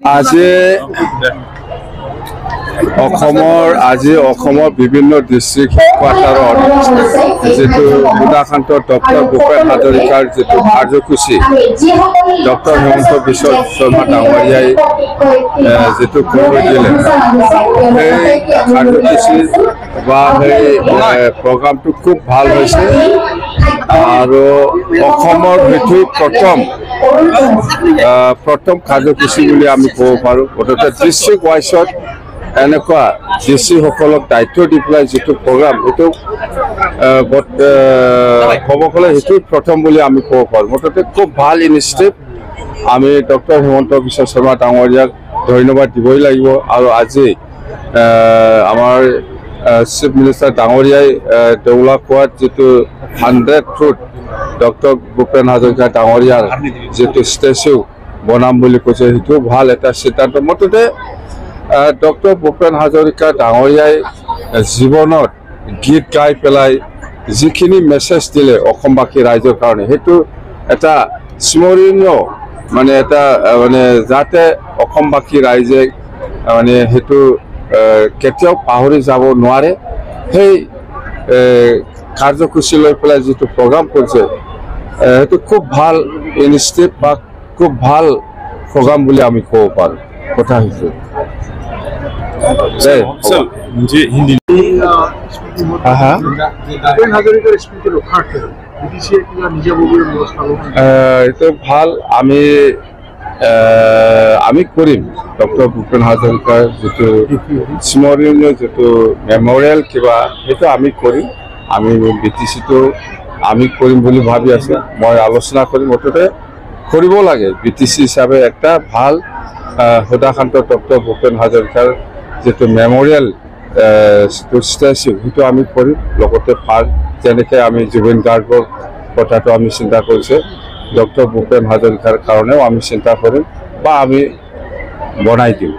আজি বিভিন্ন ডিস্ট্ৰিক্ট হেডকোয়াৰ্টাৰত যেটো সুধাকান্ত ডক্টৰ ভূপেন হাজৰিকাৰ যেটো কাৰ্যসূচী ডক্টৰ হেমন্ত বিশ্ব শৰ্মা ডাঙৰীয়াই যেটো কৰি দিলে সেই কাৰ্যসূচী বা সেই প্ৰগ্ৰামটো খুব ভাল হৈছে আৰু অসমৰ ভিতৰত প্ৰথম কাৰ্যসূচী বুলি আমি ক'ব পাৰোঁ গতিকে ডিস্ট্ৰিক্ট ওয়াইজত এনেকুৱা ডিস্ট্ৰিক্টসকলক দায়িত্ব দি পেলাই যেটো প্ৰগ্ৰাম এইটো ক'ব গ'লে সেইটো প্ৰথম বুলি আমি ক'ব পাৰোঁ মুঠতে খুব ভাল ইনিচিয়েটিভ আমি ডক্টৰ হেমন্ত বিশ্ব শৰ্মা ডাঙৰীয়াক ধন্যবাদ দিবই লাগিব আৰু আজি আমাৰ চিফ মিনিষ্টাৰ ডাঙৰীয়াই দেউলা কোৱাত যেটো 100 ফুট ডক্টৰ ভূপেন হাজৰিকা ডাঙৰীয়াৰ যেটো ষ্টেচু বনাম বুলি কৈছে সেইটো ভাল এটা সিদ্ধান্ত মুঠতে ডক্টর ভূপেন হাজৰিকা ডাঙৰীয়াই জীৱনত গীত গাই পেলাই যিখিনি মেছেজ দিলে অসমবাসী ৰাইজৰ কাৰণে সেইটো এটা স্মৰণীয় মানে এটা মানে যাতে অসমবাসী ৰাইজে মানে সেইটো কেতিয়াও পাহৰি যাব নোৱাৰে সেই কাৰ্যসূচী লৈ পেলাই যেটো প্ৰগ্ৰাম কৰিছে সেইটো খুব ভাল ইনিচিয়েটিভ বা খুব ভাল প্ৰগ্ৰাম বুলি আমি ক'ব পাৰোঁ কথা হৈছে हिंदी तो ভাল আমি কৰিম ডক্টৰ ভূপেন হাজৰিকাৰ যেটো স্মৰণীয় যেটো মেমোৰিয়াল কিবা সেইটো আমি কৰিম আমি বিটিসিটো আমি কৰিম বুলি ভাবি আছে মই আলোচনা কৰিম মুঠতে কৰিব লাগে বিটিসি হিচাপে একটা ভাল সুধাকান্ত ডক্টৰ ভূপেন হাজৰিকাৰ যেটো মেমোৰিয়াল স্ট্যাচু সেইটো আমি কৰিম লগতে পাৰ্ক যেনেকৈ আমি জুবিন গাৰ্গৰ কথাটো আমি চিন্তা কৰিছে ডক্টৰ ভূপেন হাজৰিকাৰ কাৰণেও আমি চিন্তা কৰিম বা আমি বনাই দিম।